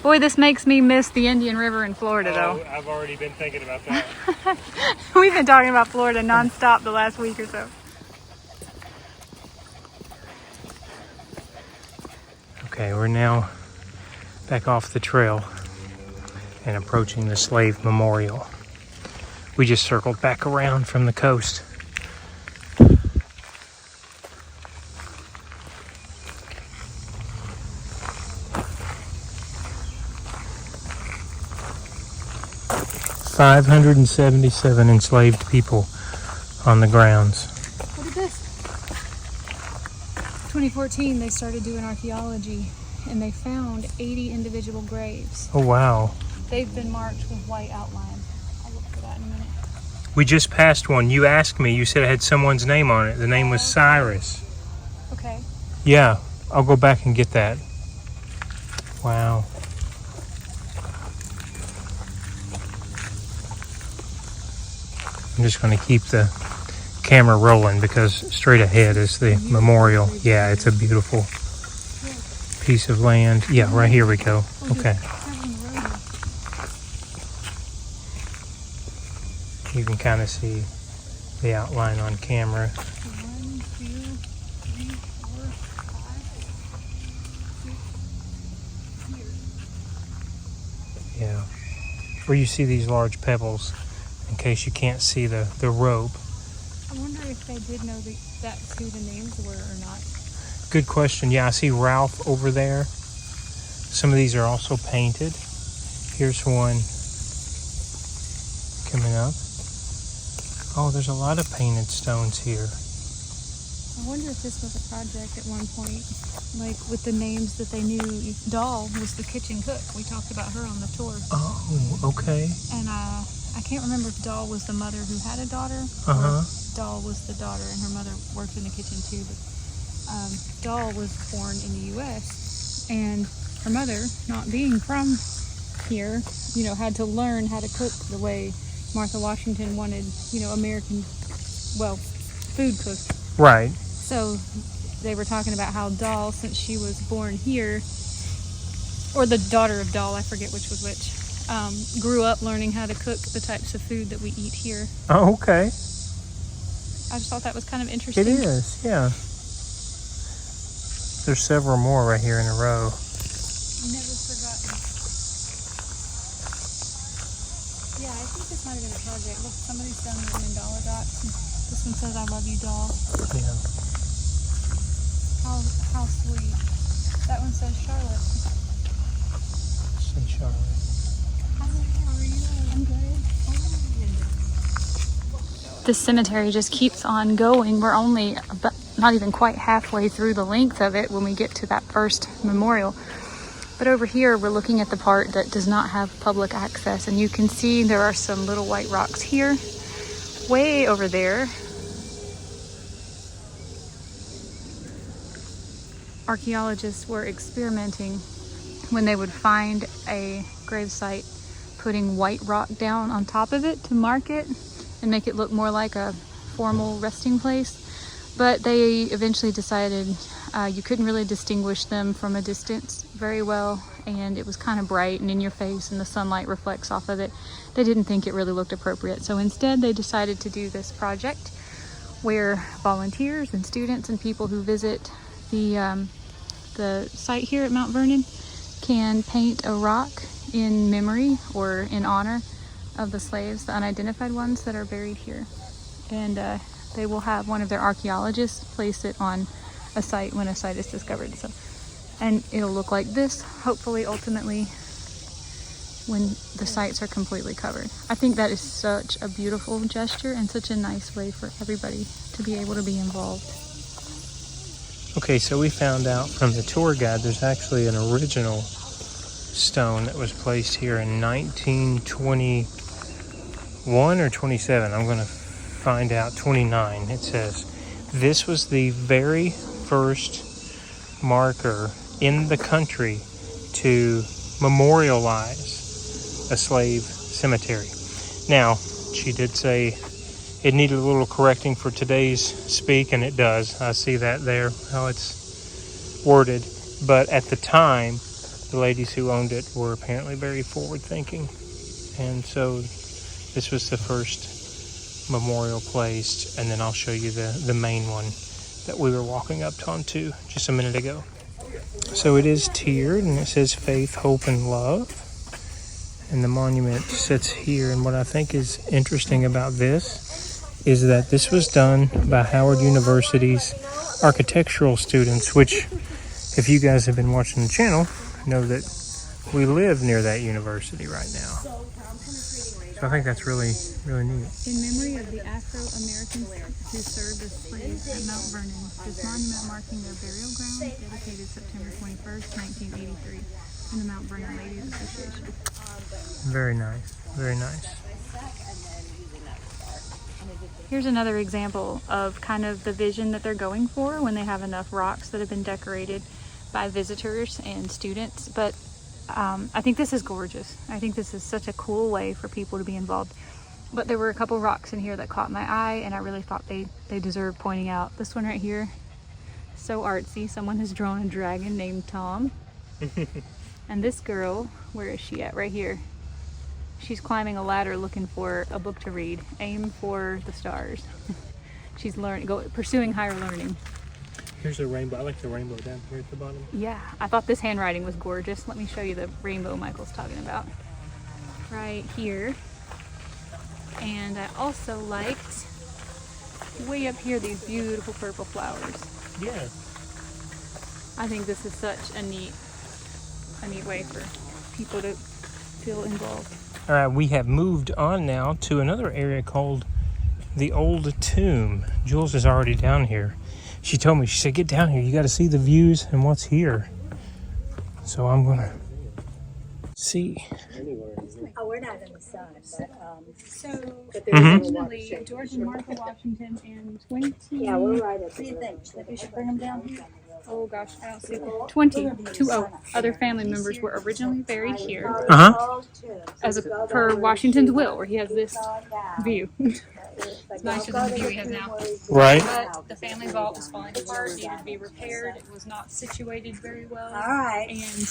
Boy, this makes me miss the Indian River in Florida, though. I've already been thinking about that. We've been talking about Florida nonstop the last week or so. Okay, we're now back off the trail and approaching the Slave Memorial. We just circled back around from the coast. $577 enslaved people on the grounds. Look at this. 2014, they started doing archaeology, and they found 80 individual graves. Oh, wow. They've been marked with white outline. I'll look for that in a minute. We just passed one. You asked me, you said it had someone's name on it. The name was Cyrus. Okay. Yeah, I'll go back and get that. Wow. I'm just going to keep the camera rolling because straight ahead is the memorial. Yeah, it's a beautiful piece of land. Yeah, right here we go. Okay. You can kind of see the outline on camera. 1, 2, 3, 4, 5, 6 here. Yeah. Where you see these large pebbles, in case you can't see the rope. I wonder if they did know that's who the names were or not. Good question. Yeah, I see Ralph over there. Some of these are also painted. Here's one coming up. Oh, there's a lot of painted stones here. I wonder if this was a project at one point, like with the names that they knew. Doll was the kitchen cook. We talked about her on the tour. Oh, okay. And I can't remember if Doll was the mother who had a daughter, Uh-huh. or Doll was the daughter and her mother worked in the kitchen too. But Doll was born in the U.S. and her mother, not being from here, had to learn how to cook the way Martha Washington wanted, American, food cooked. Right. So they were talking about how Doll, since she was born here, or the daughter of Doll, I forget which was which, grew up learning how to cook the types of food that we eat here. Oh, okay. I just thought that was kind of interesting. It is, yeah. There's several more right here in a row. Never forgotten. Yeah, I think this might have been a project. Look, somebody's done them in dollar dots. This one says, "I love you, Doll." Yeah. How sweet. That one says Charlotte. Say Charlotte. Hi, how are you? I'm good. This cemetery just keeps on going. We're only not even quite halfway through the length of it when we get to that first memorial. But over here, we're looking at the part that does not have public access. And you can see there are some little white rocks here. Way over there, archaeologists were experimenting when they would find a gravesite, putting white rock down on top of it to mark it and make it look more like a formal resting place. But they eventually decided you couldn't really distinguish them from a distance very well, and it was kind of bright and in your face, and the sunlight reflects off of it. They didn't think it really looked appropriate, so instead they decided to do this project where volunteers and students and people who visit the site here at Mount Vernon can paint a rock in memory or in honor of the slaves, the unidentified ones that are buried here. And they will have one of their archaeologists place it on a site when a site is discovered. So, and it'll look like this, hopefully, ultimately, when the sites are completely covered. I think that is such a beautiful gesture and such a nice way for everybody to be able to be involved. Okay, so we found out from the tour guide there's actually an original stone that was placed here in 1921 or 27. I'm going to find out. 29, it says. This was the very first marker in the country to memorialize a slave cemetery. Now, she did say it needed a little correcting for today's speak, and it does. I see that there, how it's worded. But at the time, the ladies who owned it were apparently very forward-thinking. And so this was the first memorial placed, and then I'll show you the main one that we were walking up onto just a minute ago. So it is tiered, and it says faith, hope, and love. And the monument sits here, and what I think is interesting about this is that this was done by Howard University's architectural students, which, if you guys have been watching the channel, know that we live near that university right now. So I think that's really, really neat. In memory of the Afro-Americans who served as slaves at Mount Vernon, this monument marking their burial ground dedicated September 21st, 1983, in the Mount Vernon Ladies Association. Very nice, very nice. Here's another example of kind of the vision that they're going for when they have enough rocks that have been decorated by visitors and students. But I think this is gorgeous. I think this is such a cool way for people to be involved. But there were a couple rocks in here that caught my eye, and I really thought they deserved pointing out. This one right here, so artsy. Someone has drawn a dragon named Tom. And this girl, where is she at? Right here. She's climbing a ladder looking for a book to read. Aim for the stars. She's pursuing higher learning. Here's a rainbow. I like the rainbow down here at the bottom. Yeah, I thought this handwriting was gorgeous. Let me show you the rainbow Michael's talking about. Right here. And I also liked way up here these beautiful purple flowers. Yeah. I think this is such a neat way for people to feel involved. All right, we have moved on now to another area called the Old Tomb. Jules is already down here. She told me, she said, get down here. You got to see the views and what's here. So I'm going to see. Oh, we're not in the sun, but Originally, George and Martha Washington and 20. yeah, we're right at the. What do you think? We should bring them down here? Oh gosh, I don't see. 20 other family members were originally buried here, as per Washington's will, where he has this view. It's nicer than the view he has now. Right. But the family vault was falling apart, needed to be repaired. It was not situated very well. All right. And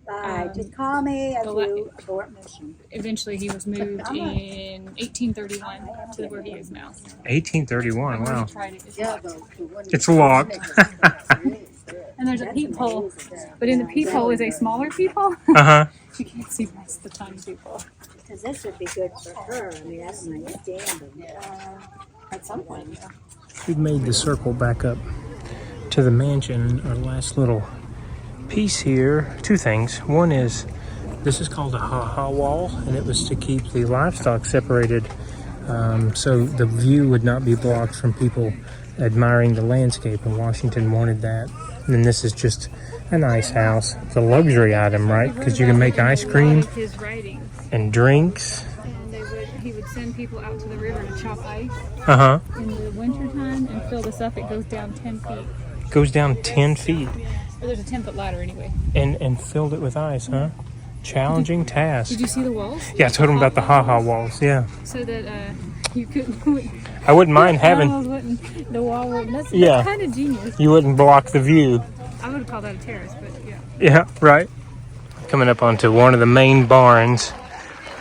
Bye. Just call me if you abort mission. eventually he was moved in 1831 to where he is now. 1831, wow. I've tried it. It's locked. And there's a peephole, but in the peephole is a smaller peephole. Uh-huh. You can't see past the tiny peephole. Because this would be good for her. I mean, that's my standing. At some point, yeah. We've made the circle back up to the mansion. Our last little piece here, two things. One is, this is called a ha-ha wall, and it was to keep the livestock separated so the view would not be blocked from people admiring the landscape, and Washington wanted that. And then this is just a nice house. It's a luxury item, right? Because you can make ice cream His writings. and drinks. And he would send people out to the river to chop ice Uh-huh. in the wintertime and fill this up. It goes down 10 feet. Goes down 10 feet. Or there's a 10-foot ladder anyway. And filled it with ice, huh? Challenging task. Did you see the walls? Yeah, I told him about the ha-ha walls, yeah. So that You couldn't. I wouldn't mind having. The wall wouldn't. That's Yeah. kind of genius. You wouldn't block the view. I would have called that a terrace, but yeah. Yeah, right. Coming up onto one of the main barns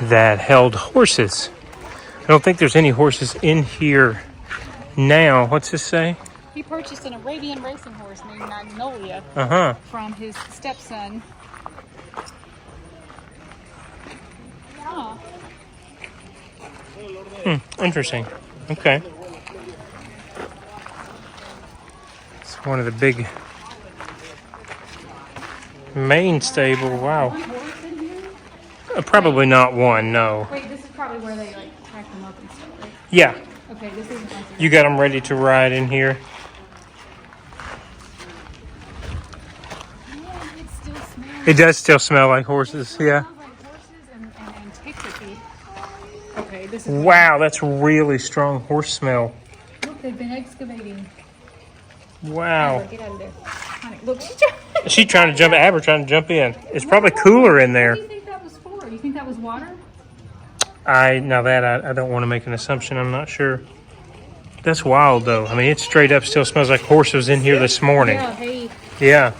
that held horses. I don't think there's any horses in here now. What's this say? He purchased an Arabian racing horse named Magnolia from his stepson. Oh. Interesting. Okay. It's one of the big main stable. Wow. Probably not one, no. Wait, this is probably where they like pack them up and stuff, right? Yeah. Okay, this isn't like You got them ready to ride in here. yeah, it still smells. It does still smell like horses, yeah. It smells like horses and antiquity. Okay, this is Wow, that's really strong horse smell. Look, they've been excavating. Wow. Get out of there. Honey, look, she's trying. She's trying to jump, Aber trying to jump in. It's probably cooler in there. What do you think that was for? You think that was water? I don't want to make an assumption. I'm not sure. That's wild, though. I mean, it straight up still smells like horses in here this morning. Yeah, hey. Yeah.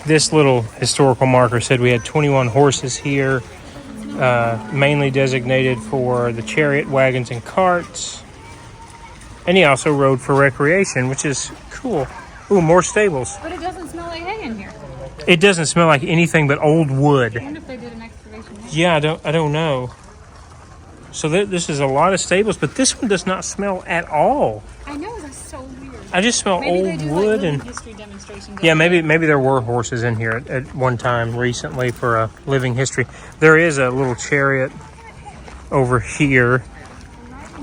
This little historical marker said we had 21 horses here, mainly designated for the chariot, wagons, and carts. And he also rode for recreation, which is cool. Ooh, more stables. But it doesn't smell like hay in here. It doesn't smell like anything but old wood. I wonder if they did an excavation here. Yeah, I don't know. So this is a lot of stables, but this one does not smell at all. I know, that's so weird. I just smell Maybe old they do wood like and history demonstrations. yeah, maybe there were horses in here at one time recently for a living history. There is a little chariot over here,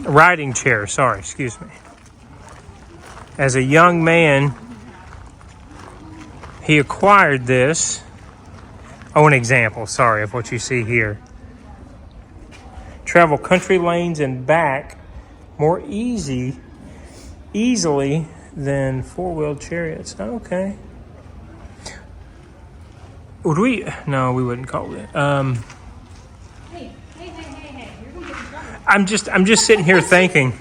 a riding chair. Sorry, excuse me. As a young man, he acquired this. Oh, an example. Sorry of what you see here. Travel country lanes and back more easily than four-wheeled chariots. Okay. Would we? No, we wouldn't call it. Hey. You're gonna get in trouble. I'm just sitting here thinking.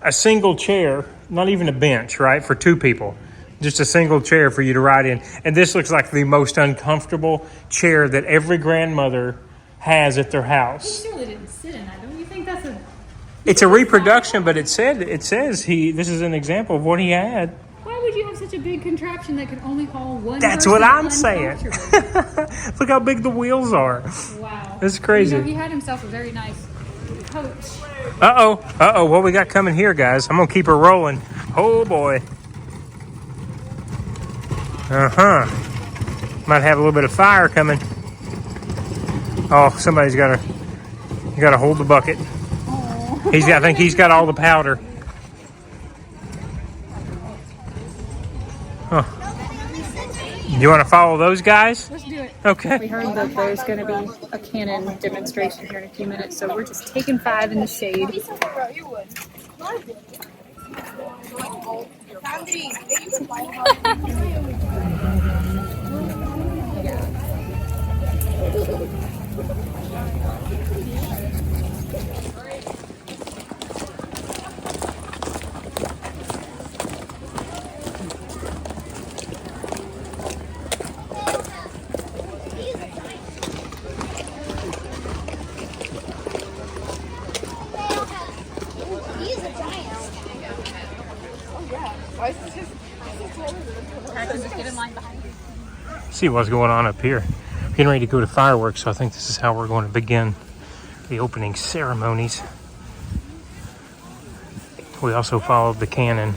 A single chair, not even a bench, right, for two people. Just a single chair for you to ride in. And this looks like the most uncomfortable chair that every grandmother has at their house. He surely didn't sit in that. Don't you think that's a... It's a reproduction, but it says this is an example of what he had. Why would you have such a big contraption that could only haul one That's person what I'm saying. uncomfortably? Look how big the wheels are. Wow. That's crazy. You know, he had himself a very nice coach. Uh-oh. What we got coming here, guys? I'm going to keep her rolling. Oh, boy. Might have a little bit of fire coming. Oh, somebody's got to hold the bucket. I think he's got all the powder. Huh. You want to follow those guys? Let's do it. Okay. We heard that there's going to be a cannon demonstration here in a few minutes, so we're just taking 5 in the shade. See what's going on up here. Getting ready to go to fireworks, so I think this is how we're going to begin the opening ceremonies. We also followed the cannon.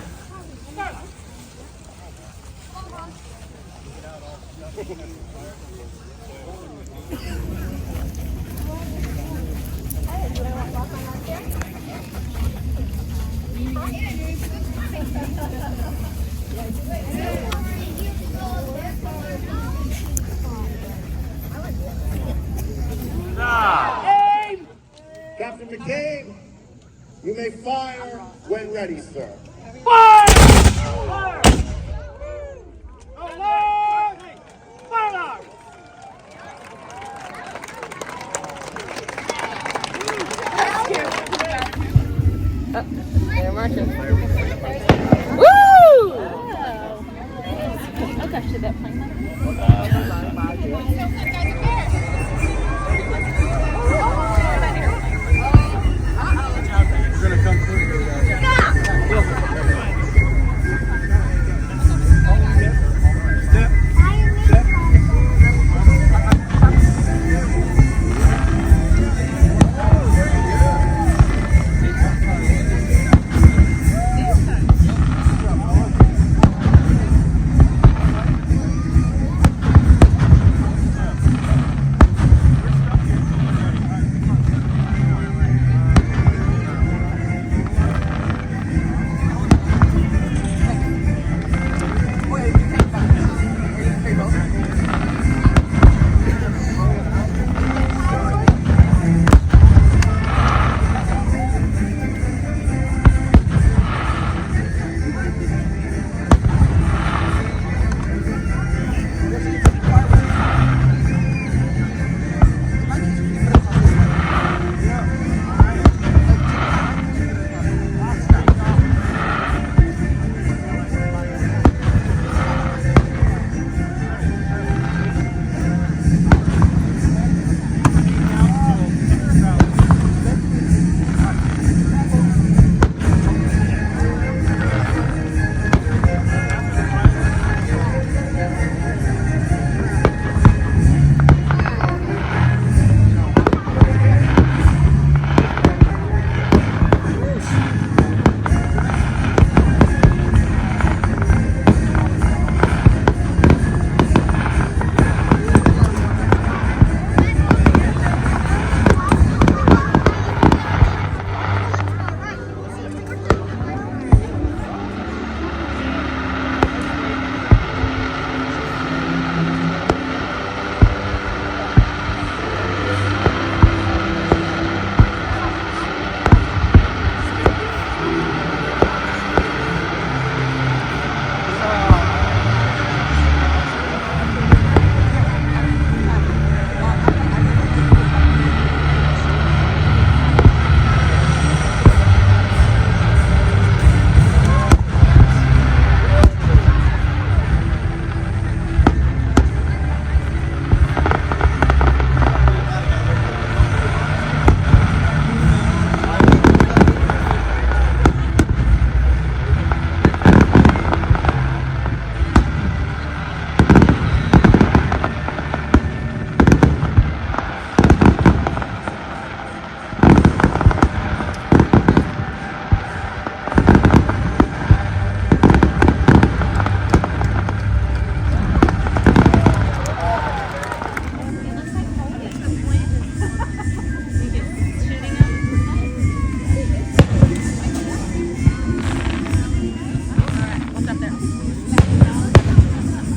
Captain McCain, you may fire when ready, sir.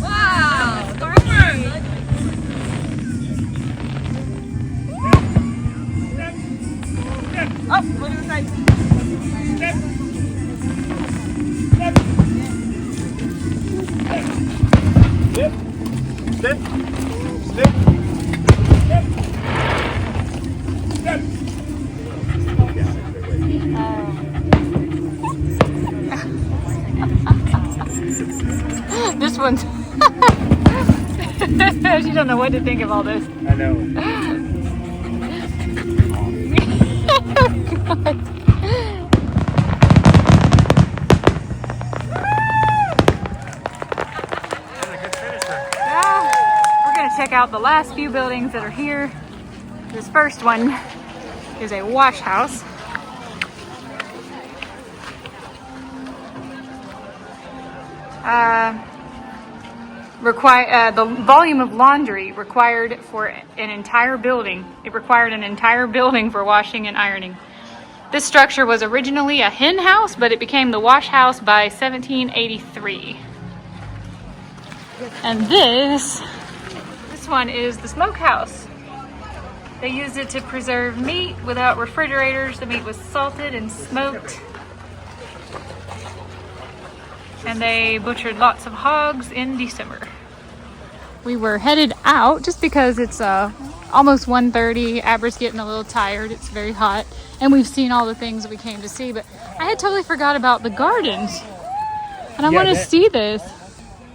Wow, great. Oh, what do you say? Step. Step. Step. This one's. She don't know what to think of all this. I know. We're gonna check out the last few buildings that are here. This first one is a wash house. The volume of laundry required for an entire building. It required an entire building for washing and ironing. This structure was originally a hen house, but it became the wash house by 1783. And this one is the smokehouse. They used it to preserve meat without refrigerators. The meat was salted and smoked. And they butchered lots of hogs in December. We were headed out just because it's almost 1:30. Abra's getting a little tired. It's very hot. And we've seen all the things we came to see. But I had totally forgot about the gardens. And I want to see this.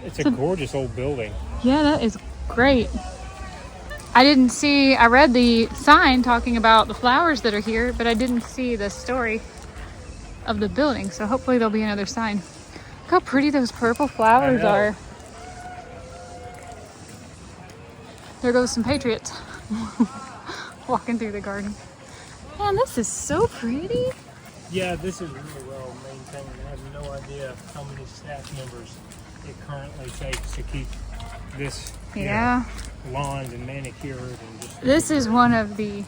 It's a gorgeous old building. Yeah, that is great. I read the sign talking about the flowers that are here, but I didn't see the story of the building. So hopefully there'll be another sign. Look how pretty those purple flowers are. There goes some patriots walking through the garden. Man, this is so pretty. Yeah, this is really well maintained. I have no idea how many staff members it currently takes to keep this lawned and manicured. And just this is one of the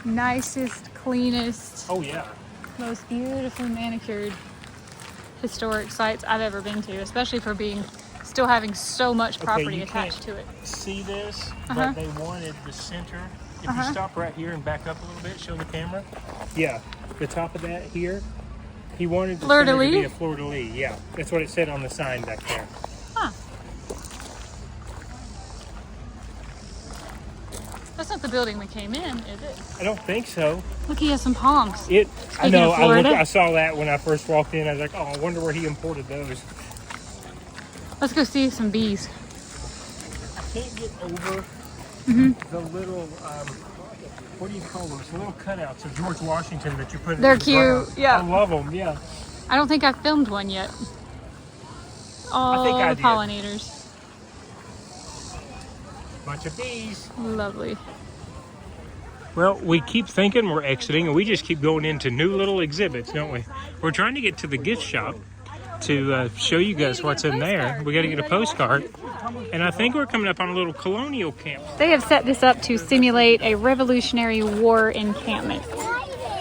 nicest, cleanest, most beautifully manicured historic sites I've ever been to, especially for still having so much property attached to it. See this, but they wanted the center. If you stop right here and back up a little bit, show the camera. Yeah, the top of that here. He wanted the center to be a fleur-de-lis. Yeah, that's what it said on the sign back there. Huh. That's not the building we came in, is it? I don't think so. Look, he has some palms. I know. I saw that when I first walked in. I was like, oh, I wonder where he imported those. Let's go see some bees. I can't get over the little, what do you call those? The little cutouts of George Washington that you put in the ground. They're cute, yeah. I love them, yeah. I don't think I've filmed one yet. All the pollinators. Bunch of bees. Lovely. Well, we keep thinking we're exiting, and we just keep going into new little exhibits, don't we? We're trying to get to the gift shop to show you guys what's in there. We got to get a postcard. And I think we're coming up on a little colonial camp. They have set this up to simulate a Revolutionary War encampment.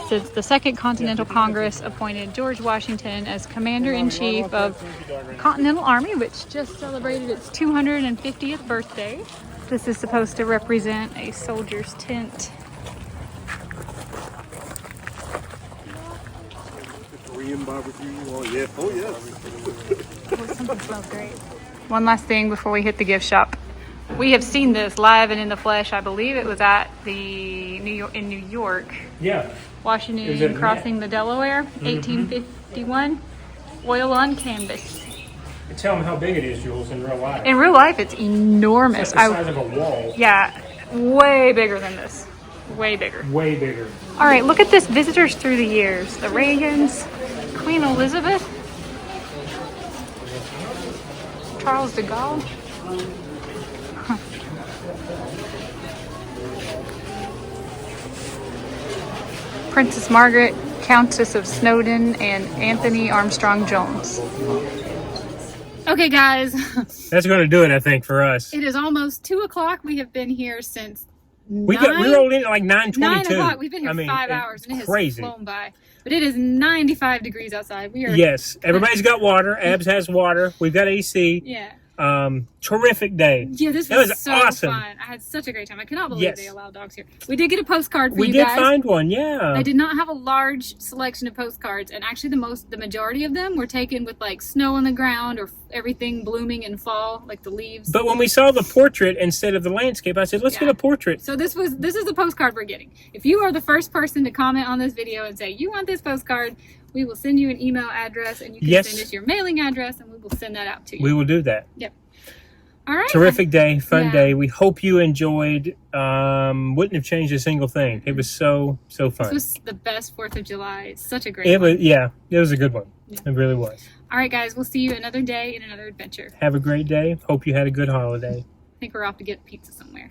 Since the Second Continental Congress appointed George Washington as Commander-in-Chief of the Continental Army, which just celebrated its 250th birthday. This is supposed to represent a soldier's tent. Korean barbecue. Oh yeah. Oh yes. Something smells great. One last thing before we hit the gift shop. We have seen this live and in the flesh. I believe it was at in New York. Yeah. Washington crossing the Delaware, 1851. Oil on canvas. Tell them how big it is, Jules, in real life. In real life, it's enormous. It's like the size of a wall. Yeah, way bigger than this. Way bigger. Way bigger. All right, look at this. Visitors through the years. The Reagans, Queen Elizabeth, Charles de Gaulle. Princess Margaret, Countess of Snowdon, and Anthony Armstrong Jones. Okay, guys. That's going to do it, I think, for us. It is almost 2 o'clock. We have been here since We rolled in at like 9:22. 9 o'clock. We've been here I mean, 5 hours, and it has crazy. flown by. But it is 95 degrees outside. We are. Yes, everybody's got water. Abs has water. We've got AC. Yeah. Terrific day. Yeah, this was so awesome. fun. I had such a great time. I cannot believe they allow dogs here. We did get a postcard for we you did guys. find one, yeah. They did not have a large selection of postcards, and actually the majority of them were taken with like snow on the ground or everything blooming in fall, like the leaves. But when we saw the portrait instead of the landscape, I said, let's get a portrait. So this is the postcard we're getting. If you are the first person to comment on this video and say you want this postcard, we will send you an email address, and you can send us your mailing address, and we will send that out to you. We will do that. Yep. All right. Terrific day, fun day. We hope you enjoyed. Wouldn't have changed a single thing. It was so fun. This was the best 4th of July. It's such a great It one. was, yeah, it was a good one. Yeah. It really was. All right, guys, we'll see you another day in another adventure. Have a great day. Hope you had a good holiday. I think we're off to get pizza somewhere.